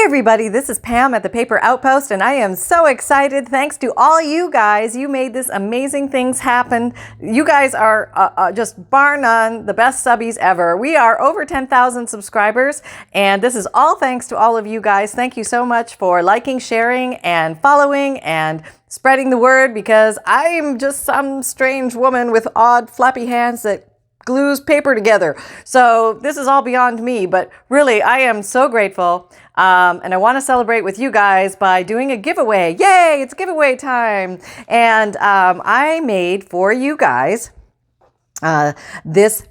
everybody, this is Pam at the Paper Outpost, and I am so excited. Thanks to all you guys. You made this amazing things happen. You guys are just bar none the best subbies ever. We are over 10,000 subscribers, and this is all thanks to all of you guys. Thank you so much for liking, sharing, and following, and spreading the word, because I'm just some strange woman with odd flappy hands that glues paper together. So this is all beyond me, but really I am so grateful. And I want to celebrate with you guys by doing a giveaway. Yay, it's giveaway time. And I made for you guys this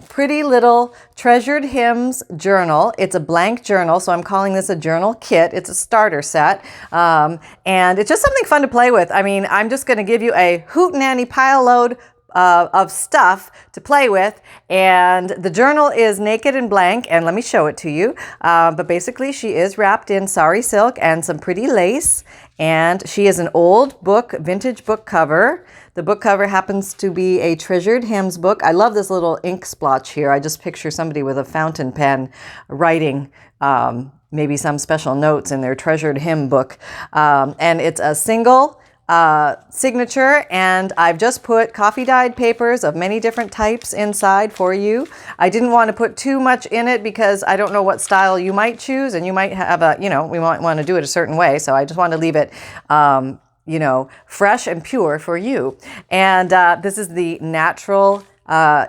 pretty little Treasured Hymns journal. It's a blank journal, so I'm calling this a journal kit. It's a starter set. And it's just something fun to play with. I mean, I'm just going to give you a hootenanny pile load of stuff to play with, and the journal is naked and blank, and let me show it to you. But basically she is wrapped in sari silk and some pretty lace, and she is an old book, vintage book cover. The book cover happens to be a Treasured Hymns book. I love this little ink splotch here. I just picture somebody with a fountain pen writing maybe some special notes in their treasured hymn book, and it's a single signature, and I've just put coffee dyed papers of many different types inside for you. I didn't want to put too much in it because I don't know what style you might choose, and you might have we might want to do it a certain way. So I just want to leave it, fresh and pure for you. And this is the natural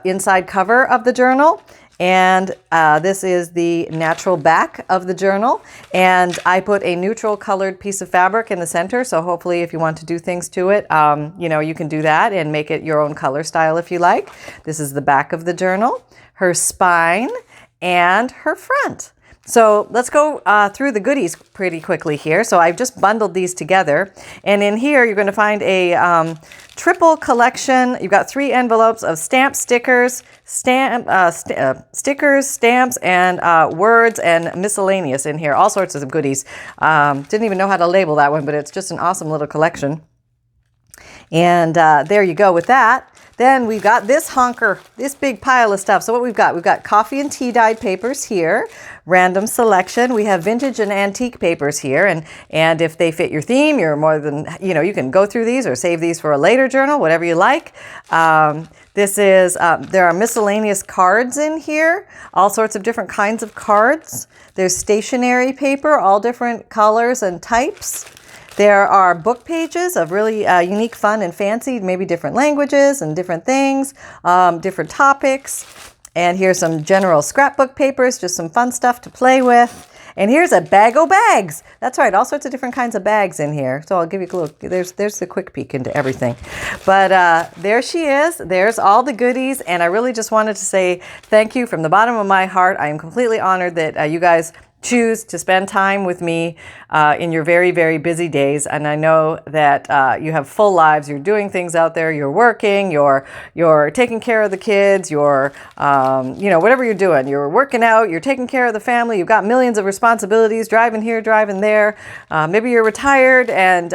inside cover of the journal. And this is the natural back of the journal. And I put a neutral colored piece of fabric in the center. So hopefully if you want to do things to it, you can do that and make it your own color style if you like. This is the back of the journal, her spine, and her front. So let's go through the goodies pretty quickly here. So I've just bundled these together. And in here, you're going to find a triple collection. You've got 3 envelopes of stamp stickers, stickers, stamps, and words and miscellaneous in here. All sorts of goodies. Didn't even know how to label that one, but it's just an awesome little collection. And there you go with that. Then we've got this honker, this big pile of stuff. So what we've got coffee and tea dyed papers here, random selection. We have vintage and antique papers here. And if they fit your theme, you're more than, you can go through these or save these for a later journal, whatever you like. There are miscellaneous cards in here, all sorts of different kinds of cards. There's stationery paper, all different colors and types. There are book pages of really unique, fun, and fancy, maybe different languages and different things, different topics. And here's some general scrapbook papers, just some fun stuff to play with. And here's a bag o' bags. That's right, all sorts of different kinds of bags in here. So I'll give you a look. There's the quick peek into everything. But there she is. There's all the goodies. And I really just wanted to say thank you from the bottom of my heart. I am completely honored that you guys choose to spend time with me in your very, very busy days. And I know that you have full lives. You're doing things out there. You're working. You're taking care of the kids. You're, whatever you're doing. You're working out. You're taking care of the family. You've got millions of responsibilities, driving here, driving there. Maybe you're retired and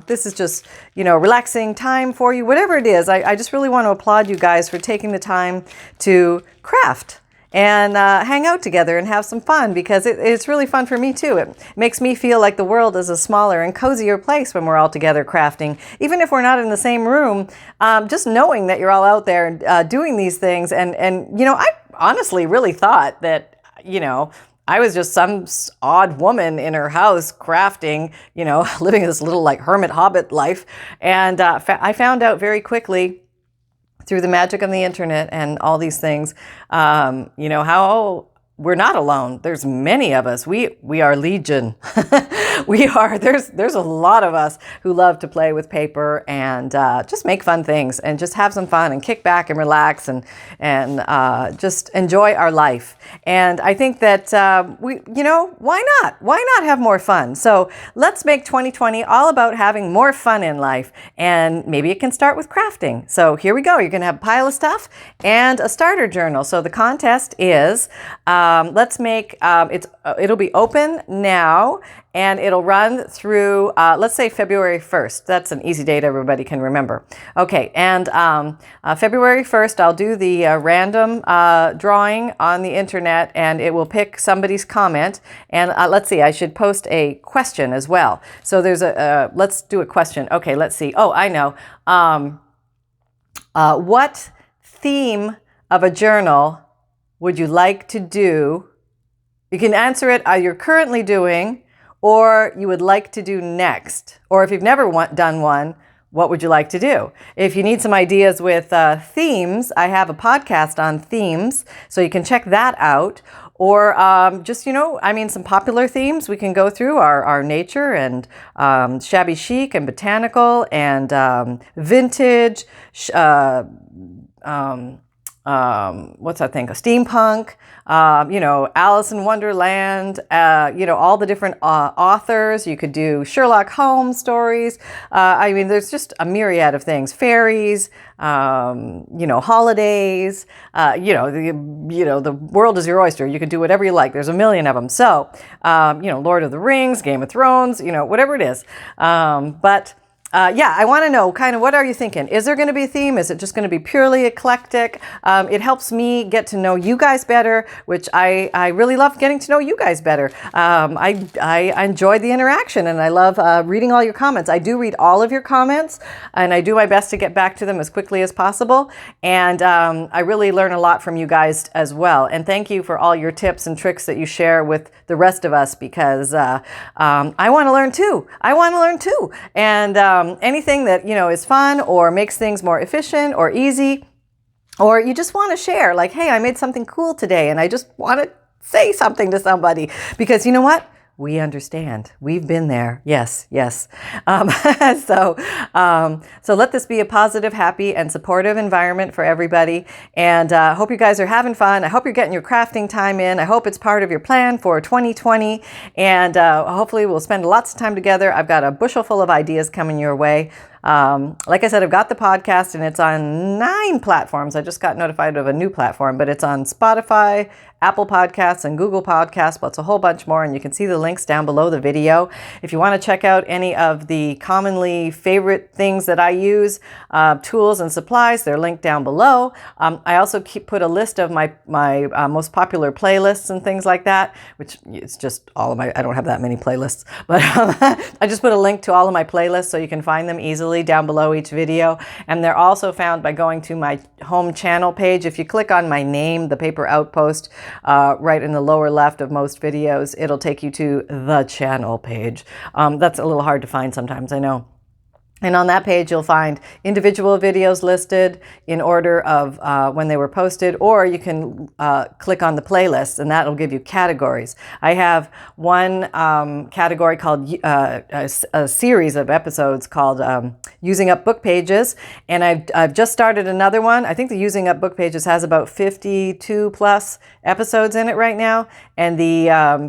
this is just, relaxing time for you. Whatever it is, I just really want to applaud you guys for taking the time to craft and hang out together and have some fun, because it's really fun for me too. It makes me feel like the world is a smaller and cozier place when we're all together crafting. Even if we're not in the same room, just knowing that you're all out there doing these things. And I honestly really thought that, I was just some odd woman in her house crafting, living this little like hermit hobbit life. And I found out very quickly through the magic of the internet and all these things, how we're not alone. There's many of us. We are legion. There's a lot of us who love to play with paper and just make fun things and just have some fun and kick back and relax and just enjoy our life. And I think that why not? Why not have more fun? So let's make 2020 all about having more fun in life. And maybe it can start with crafting. So here we go. You're going to have a pile of stuff and a starter journal. So the contest is let's make it'll be open now, and it'll run through, let's say February 1st. That's an easy date everybody can remember. Okay, and February 1st, I'll do the random drawing on the internet, and it will pick somebody's comment. And let's see, I should post a question as well. So there's let's do a question. Okay, let's see. Oh, I know. What theme of a journal would you like to do? You can answer it you're currently doing, or you would like to do next. Or if you've never done one, what would you like to do? If you need some ideas with themes, I have a podcast on themes, so you can check that out. Or just, some popular themes we can go through are nature and shabby chic and botanical and vintage, what's that thing? Steampunk, Alice in Wonderland, all the different authors. You could do Sherlock Holmes stories. There's just a myriad of things. Fairies, holidays, the world is your oyster. You can do whatever you like. There's a million of them. So, Lord of the Rings, Game of Thrones, whatever it is. I want to know kind of what are you thinking? Is there going to be a theme? Is it just going to be purely eclectic? It helps me get to know you guys better, which I really love getting to know you guys better. I enjoy the interaction, and I love reading all your comments. I do read all of your comments, and I do my best to get back to them as quickly as possible. And I really learn a lot from you guys as well. And thank you for all your tips and tricks that you share with the rest of us, because I want to learn too. And anything that, is fun or makes things more efficient or easy, or you just want to share, like, hey, I made something cool today and I just want to say something to somebody, because you know what? We understand. We've been there. Yes. So let this be a positive, happy, and supportive environment for everybody. And I hope you guys are having fun. I hope you're getting your crafting time in. I hope it's part of your plan for 2020. And hopefully we'll spend lots of time together. I've got a bushel full of ideas coming your way. Like I said, I've got the podcast, and it's on 9 platforms. I just got notified of a new platform, but it's on Spotify, Apple Podcasts, and Google Podcasts, plus a whole bunch more. And you can see the links down below the video. If you want to check out any of the commonly favorite things that I use, tools and supplies, they're linked down below. I also put a list of my most popular playlists and things like that, which is just all of my, I don't have that many playlists, but I just put a link to all of my playlists so you can find them easily down below each video. And they're also found by going to my home channel page. If you click on my name, the Paper Outpost, right in the lower left of most videos, it'll take you to the channel page. That's a little hard to find sometimes, I know. And on that page, you'll find individual videos listed in order of when they were posted, or you can click on the playlist, and that'll give you categories. I have one category called a series of episodes called Using Up Book Pages, and I've just started another one. I think the Using Up Book Pages has about 52 plus episodes in it right now, and the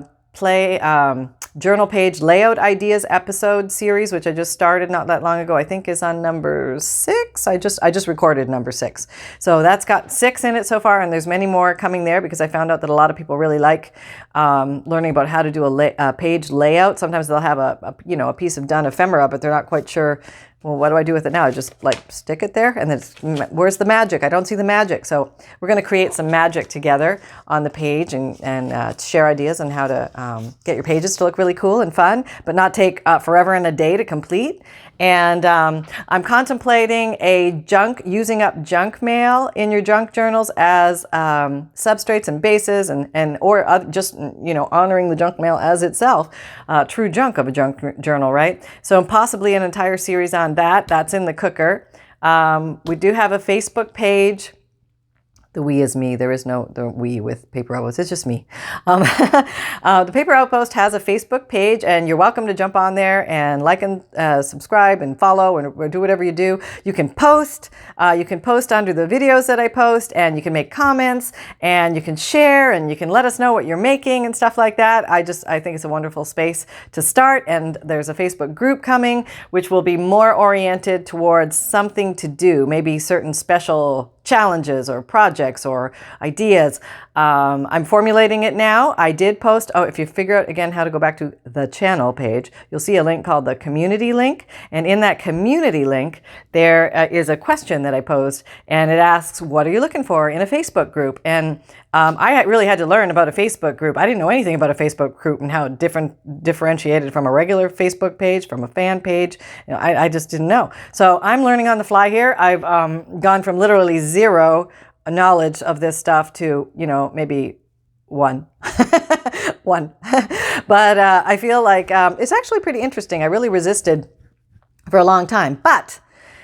journal page layout ideas episode series, which I just started not that long ago, I think is on number 6. I just recorded number 6. So that's got 6 in it so far, and there's many more coming there, because I found out that a lot of people really like learning about how to do a page layout. Sometimes they'll have a piece of done ephemera, but they're not quite sure, well, what do I do with it now? I just stick it there, and then where's the magic? I don't see the magic. So we're going to create some magic together on the page and share ideas on how to get your pages to look really cool and fun, but not take forever and a day to complete. And I'm contemplating using up junk mail in your junk journals as substrates and bases, or just honoring the junk mail as itself, true junk of a junk journal, right? So possibly an entire series on that. That's in the cooker. We do have a Facebook page. The we is me. There is no the we with Paper Outpost. It's just me. The Paper Outpost has a Facebook page, and you're welcome to jump on there and like and subscribe and follow and do whatever you do. You can post. You can post under the videos that I post, and you can make comments, and you can share, and you can let us know what you're making and stuff like that. I think it's a wonderful space to start. And there's a Facebook group coming, which will be more oriented towards something to do, maybe certain special challenges or projects or ideas. I'm formulating it now. I did post, if you figure out again how to go back to the channel page, you'll see a link called the community link. And in that community link, there is a question that I posed, and it asks, what are you looking for in a Facebook group? And I really had to learn about a Facebook group. I didn't know anything about a Facebook group and how differentiated from a regular Facebook page, from a fan page. I just didn't know. So I'm learning on the fly here. I've gone from literally zero knowledge of this stuff to, maybe one. One. But I feel like it's actually pretty interesting. I really resisted for a long time. But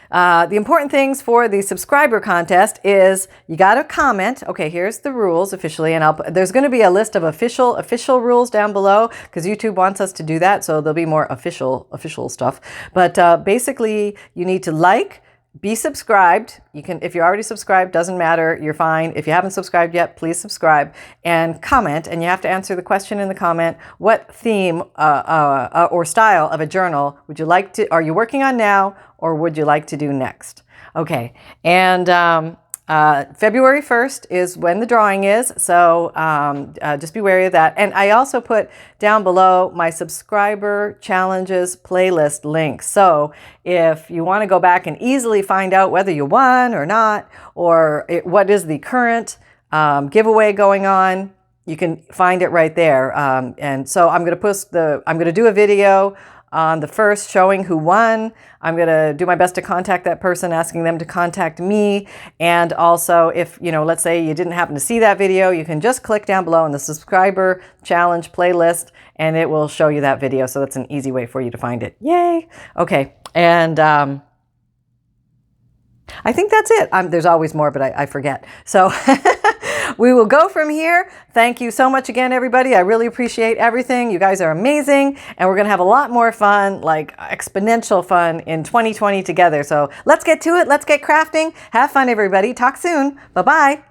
the important things for the subscriber contest is you got to comment. Okay, here's the rules officially, and there's going to be a list of official rules down below because YouTube wants us to do that, so there'll be more official stuff. But basically, you need to like, be subscribed. You can, if you're already subscribed, doesn't matter. You're fine. If you haven't subscribed yet, please subscribe and comment. And you have to answer the question in the comment: what theme or style of a journal would you like to? Are you working on now, or would you like to do next? Okay, and February 1st is when the drawing is, so just be wary of that. And I also put down below my subscriber challenges playlist link. So if you want to go back and easily find out whether you won or not, or what is the current giveaway going on, you can find it right there. And so I'm going to do a video on the 1st showing who won. I'm going to do my best to contact that person, asking them to contact me. And also, if, let's say you didn't happen to see that video, you can just click down below on the subscriber challenge playlist and it will show you that video. So that's an easy way for you to find it. Yay. Okay. And I think that's it. There's always more, but I forget. So we will go from here. Thank you so much again, everybody. I really appreciate everything. You guys are amazing. And we're going to have a lot more fun, like exponential fun in 2020 together. So let's get to it. Let's get crafting. Have fun, everybody. Talk soon. Bye-bye.